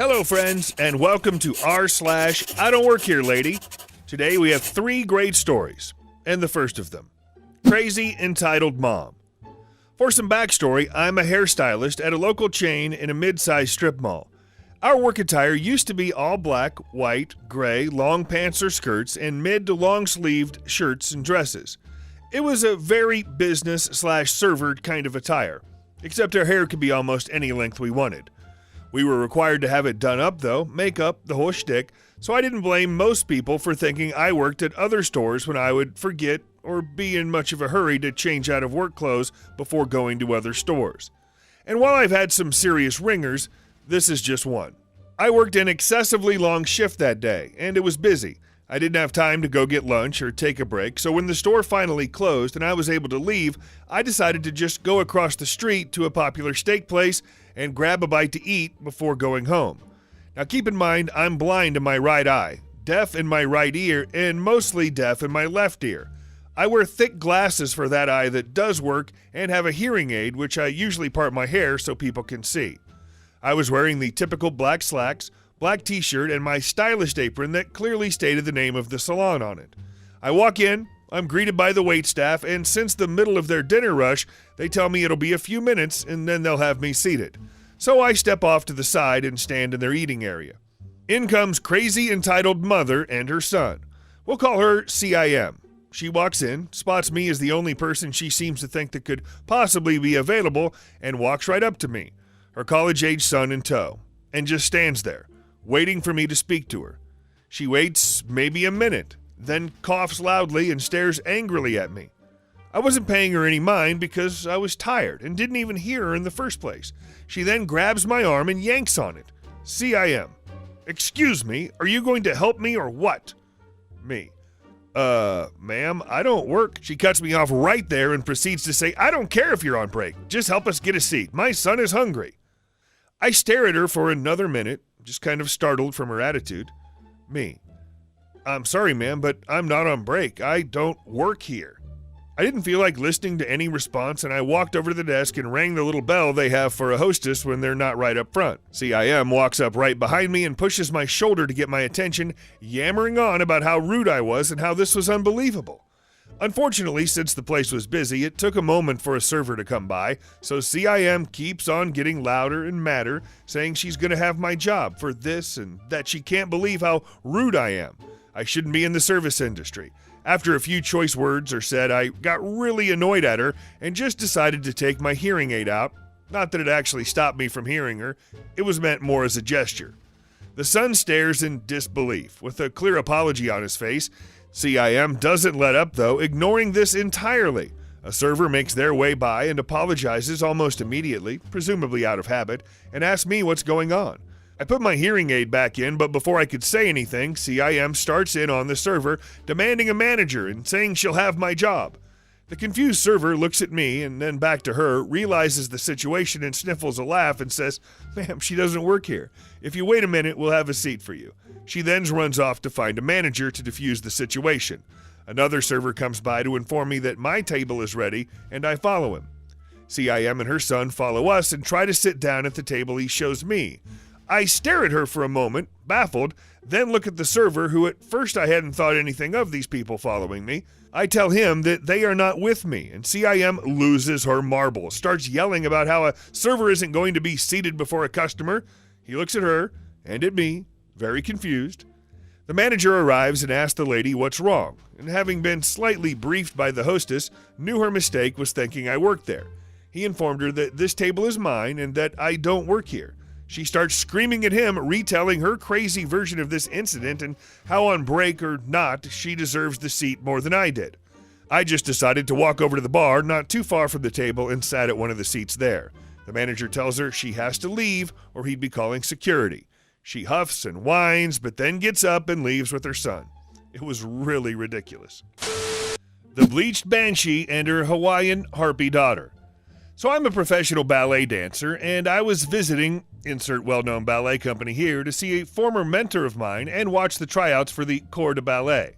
Hello, friends, and welcome to r/IDontWorkHereLady. Today we have 3 great stories, and the first of them, Crazy Entitled Mom. For some backstory, I'm a hairstylist at a local chain in a mid-sized strip mall. Our work attire used to be all black, white, gray, long pants or skirts, and mid to long-sleeved shirts and dresses. It was a very business/server kind of attire, except our hair could be almost any length we wanted. We were required to have it done up, though, makeup, the whole shtick, so I didn't blame most people for thinking I worked at other stores when I would forget or be in much of a hurry to change out of work clothes before going to other stores. And while I've had some serious ringers, this is just one. I worked an excessively long shift that day, and it was busy. I didn't have time to go get lunch or take a break, so when the store finally closed and I was able to leave, I decided to just go across the street to a popular steak place and grab a bite to eat before going home. Now keep in mind, I'm blind in my right eye, deaf in my right ear, and mostly deaf in my left ear. I wear thick glasses for that eye that does work and have a hearing aid, which I usually part my hair so people can see. I was wearing the typical black slacks, black t-shirt, and my stylish apron that clearly stated the name of the salon on it. I walk in, I'm greeted by the waitstaff, and since the middle of their dinner rush, they tell me it'll be a few minutes and then they'll have me seated. So I step off to the side and stand in their eating area. In comes Crazy Entitled Mother and her son. We'll call her CIM. She walks in, spots me as the only person she seems to think that could possibly be available, and walks right up to me, her college-age son in tow, and just stands there, waiting for me to speak to her. She waits maybe a minute, then coughs loudly and stares angrily at me. I wasn't paying her any mind because I was tired and didn't even hear her in the first place. She then grabs my arm and yanks on it. CIM. Excuse me, are you going to help me or what? Me. Ma'am, I don't work. She cuts me off right there and proceeds to say, I don't care if you're on break. Just help us get a seat. My son is hungry. I stare at her for another minute, just kind of startled from her attitude. Me. I'm sorry, ma'am, but I'm not on break. I don't work here. I didn't feel like listening to any response, and I walked over to the desk and rang the little bell they have for a hostess when they're not right up front. CIM walks up right behind me and pushes my shoulder to get my attention, yammering on about how rude I was and how this was unbelievable. Unfortunately, since the place was busy, it took a moment for a server to come by, so CIM keeps on getting louder and madder, saying she's going to have my job for this and that she can't believe how rude I am. I shouldn't be in the service industry. After a few choice words are said, I got really annoyed at her and just decided to take my hearing aid out. Not that it actually stopped me from hearing her. It was meant more as a gesture. The son stares in disbelief, with a clear apology on his face. CIM doesn't let up, though, ignoring this entirely. A server makes their way by and apologizes almost immediately, presumably out of habit, and asks me what's going on. I put my hearing aid back in, but before I could say anything, CIM starts in on the server, demanding a manager and saying she'll have my job. The confused server looks at me and then back to her, realizes the situation and sniffles a laugh and says, Ma'am, she doesn't work here. If you wait a minute, we'll have a seat for you. She then runs off to find a manager to defuse the situation. Another server comes by to inform me that my table is ready, and I follow him. CIM and her son follow us and try to sit down at the table he shows me. I stare at her for a moment, baffled, then look at the server, who at first I hadn't thought anything of these people following me. I tell him that they are not with me, and CIM loses her marbles, starts yelling about how a server isn't going to be seated before a customer. He looks at her and at me, very confused. The manager arrives and asks the lady what's wrong, and having been slightly briefed by the hostess, knew her mistake was thinking I worked there. He informed her that this table is mine and that I don't work here. She starts screaming at him, retelling her crazy version of this incident and how on break or not, she deserves the seat more than I did. I just decided to walk over to the bar not too far from the table and sat at one of the seats there. The manager tells her she has to leave or he'd be calling security. She huffs and whines, but then gets up and leaves with her son. It was really ridiculous. The Bleached Banshee and her Hawaiian Harpy daughter. So I'm a professional ballet dancer, and I was visiting, insert well-known ballet company here, to see a former mentor of mine and watch the tryouts for the Corps de Ballet.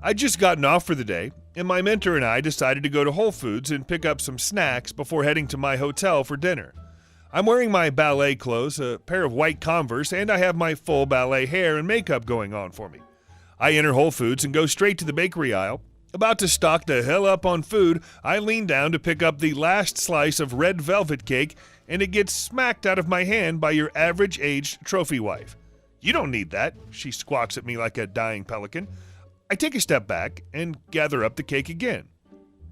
I'd just gotten off for the day, and my mentor and I decided to go to Whole Foods and pick up some snacks before heading to my hotel for dinner. I'm wearing my ballet clothes, a pair of white Converse, and I have my full ballet hair and makeup going on for me. I enter Whole Foods and go straight to the bakery aisle. About to stock the hell up on food, I lean down to pick up the last slice of red velvet cake, and it gets smacked out of my hand by your average-aged trophy wife. "You don't need that," she squawks at me like a dying pelican. I take a step back and gather up the cake again.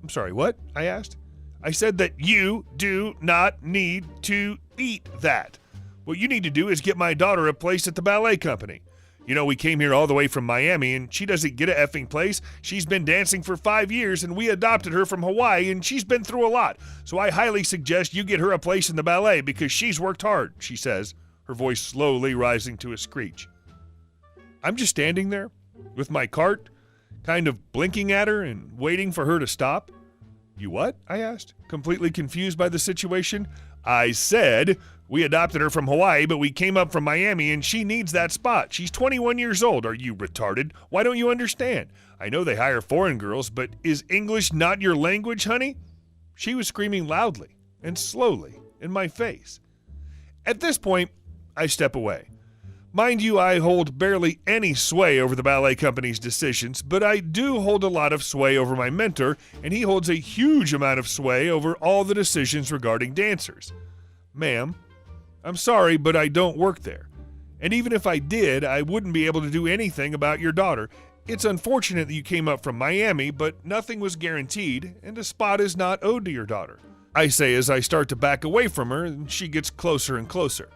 "I'm sorry, what?" I asked. "I said that you do not need to eat that. What you need to do is get my daughter a place at the ballet company. You know, we came here all the way from Miami, and she doesn't get a effing place. She's been dancing for 5 years, and we adopted her from Hawaii, and she's been through a lot. So I highly suggest you get her a place in the ballet because she's worked hard," she says, her voice slowly rising to a screech. I'm just standing there with my cart, kind of blinking at her and waiting for her to stop. "You what?" I asked, completely confused by the situation. "I said we adopted her from Hawaii, but we came up from Miami, and she needs that spot. She's 21 years old. Are you retarded? Why don't you understand? I know they hire foreign girls, but is English not your language, honey?" She was screaming loudly and slowly in my face. At this point, I step away. Mind you, I hold barely any sway over the ballet company's decisions, but I do hold a lot of sway over my mentor, and he holds a huge amount of sway over all the decisions regarding dancers. "Ma'am, I'm sorry, but I don't work there. And even if I did, I wouldn't be able to do anything about your daughter. It's unfortunate that you came up from Miami, but nothing was guaranteed, and a spot is not owed to your daughter," I say as I start to back away from her, and she gets closer and closer.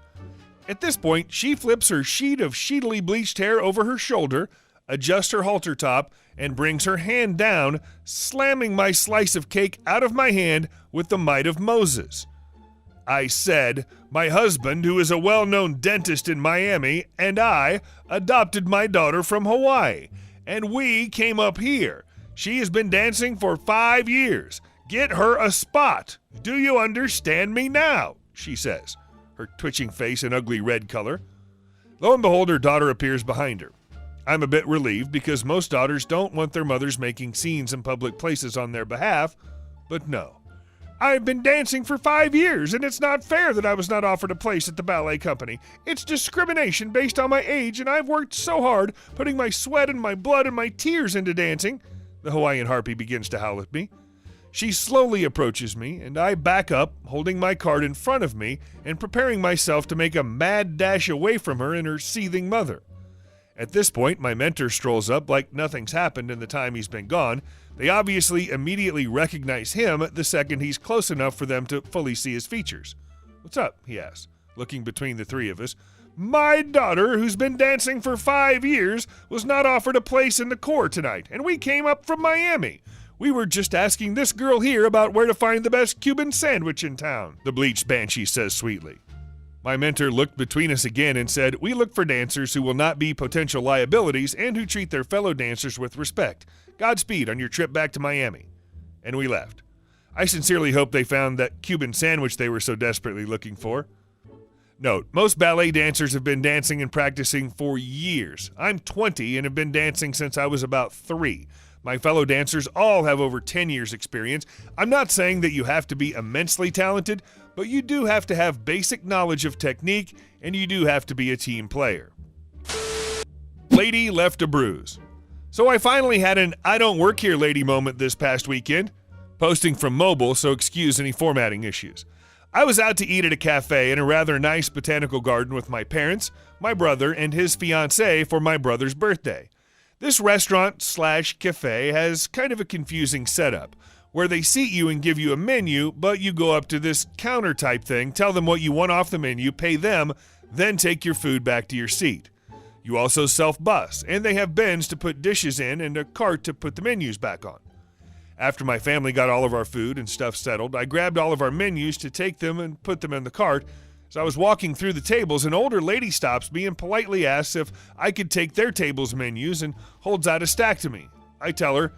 At this point, she flips her sheet of sheetily bleached hair over her shoulder, adjusts her halter top, and brings her hand down, slamming my slice of cake out of my hand with the might of Moses. I said, "My husband, who is a well-known dentist in Miami, and I adopted my daughter from Hawaii, and we came up here. She has been dancing for 5 years. Get her a spot. Do you understand me now?" she says, her twitching face an ugly red color. Lo and behold, her daughter appears behind her. I'm a bit relieved because most daughters don't want their mothers making scenes in public places on their behalf, but no. "I've been dancing for 5 years, and it's not fair that I was not offered a place at the ballet company. It's discrimination based on my age, and I've worked so hard, putting my sweat and my blood and my tears into dancing." The Hawaiian harpy begins to howl at me. She slowly approaches me, and I back up, holding my cart in front of me and preparing myself to make a mad dash away from her and her seething mother. At this point, my mentor strolls up like nothing's happened in the time he's been gone. They obviously immediately recognize him the second he's close enough for them to fully see his features. "What's up?" he asks, looking between the three of us. "My daughter, who's been dancing for 5 years, was not offered a place in the corps tonight, and we came up from Miami. We were just asking this girl here about where to find the best Cuban sandwich in town," the bleached banshee says sweetly. My mentor looked between us again and said, "We look for dancers who will not be potential liabilities and who treat their fellow dancers with respect. Godspeed on your trip back to Miami." And we left. I sincerely hope they found that Cuban sandwich they were so desperately looking for. Note, most ballet dancers have been dancing and practicing for years. I'm 20 and have been dancing since I was about 3. My fellow dancers all have over 10 years experience. I'm not saying that you have to be immensely talented, but you do have to have basic knowledge of technique, and you do have to be a team player. Lady left a bruise. So I finally had an "I don't work here, lady" moment this past weekend. Posting from mobile, so excuse any formatting issues. I was out to eat at a cafe in a rather nice botanical garden with my parents, my brother, and his fiancée for my brother's birthday. This restaurant/cafe has kind of a confusing setup, where they seat you and give you a menu, but you go up to this counter type thing, tell them what you want off the menu, pay them, then take your food back to your seat. You also self-bus, and they have bins to put dishes in and a cart to put the menus back on. After my family got all of our food and stuff settled, I grabbed all of our menus to take them and put them in the cart. As I was walking through the tables, an older lady stops me and politely asks if I could take their table's menus and holds out a stack to me. I tell her,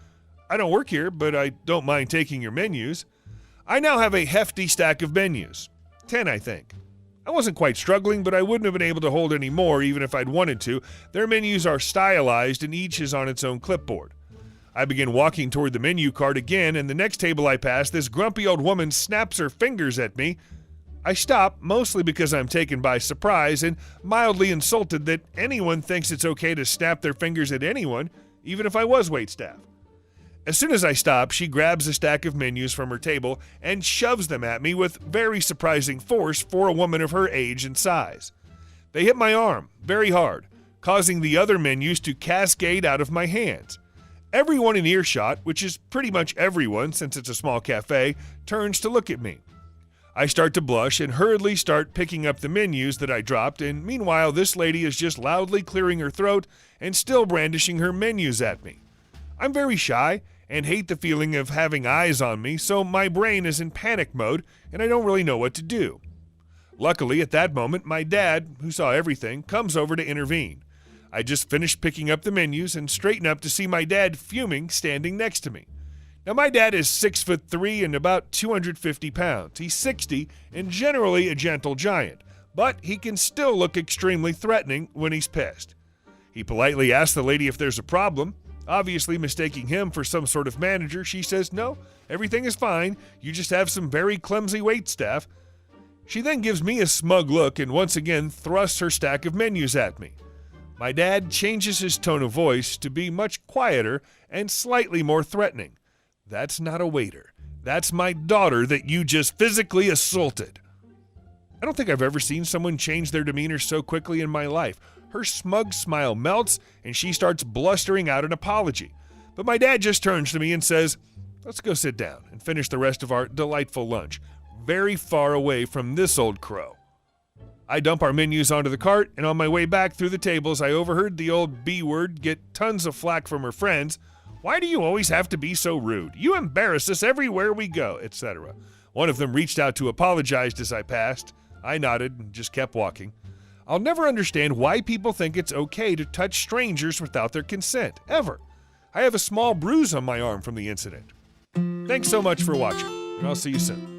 "I don't work here, but I don't mind taking your menus." I now have a hefty stack of menus. 10, I think. I wasn't quite struggling, but I wouldn't have been able to hold any more even if I'd wanted to. Their menus are stylized and each is on its own clipboard. I begin walking toward the menu cart again, and the next table I pass, this grumpy old woman snaps her fingers at me. I stop mostly because I'm taken by surprise and mildly insulted that anyone thinks it's okay to snap their fingers at anyone, even if I was waitstaff. As soon as I stop, she grabs a stack of menus from her table and shoves them at me with very surprising force for a woman of her age and size. They hit my arm very hard, causing the other menus to cascade out of my hands. Everyone in earshot, which is pretty much everyone since it's a small cafe, turns to look at me. I start to blush and hurriedly start picking up the menus that I dropped, and meanwhile this lady is just loudly clearing her throat and still brandishing her menus at me. I'm very shy and hate the feeling of having eyes on me, so my brain is in panic mode and I don't really know what to do. Luckily, at that moment, my dad, who saw everything, comes over to intervene. I just finished picking up the menus and straighten up to see my dad fuming standing next to me. Now, my dad is 6'3" and about 250 pounds. He's 60 and generally a gentle giant, but he can still look extremely threatening when he's pissed. He politely asks the lady if there's a problem. Obviously mistaking him for some sort of manager, she says, "No, everything is fine. You just have some very clumsy waitstaff." She then gives me a smug look and once again thrusts her stack of menus at me. My dad changes his tone of voice to be much quieter and slightly more threatening. "That's not a waiter. That's my daughter that you just physically assaulted." I don't think I've ever seen someone change their demeanor so quickly in my life. Her smug smile melts and she starts blustering out an apology. But my dad just turns to me and says, "Let's go sit down and finish the rest of our delightful lunch. Very far away from this old crow." I dump our menus onto the cart, and on my way back through the tables, I overheard the old B word get tons of flack from her friends. "Why do you always have to be so rude? You embarrass us everywhere we go," etc. One of them reached out to apologize as I passed. I nodded and just kept walking. I'll never understand why people think it's okay to touch strangers without their consent, ever. I have a small bruise on my arm from the incident. Thanks so much for watching, and I'll see you soon.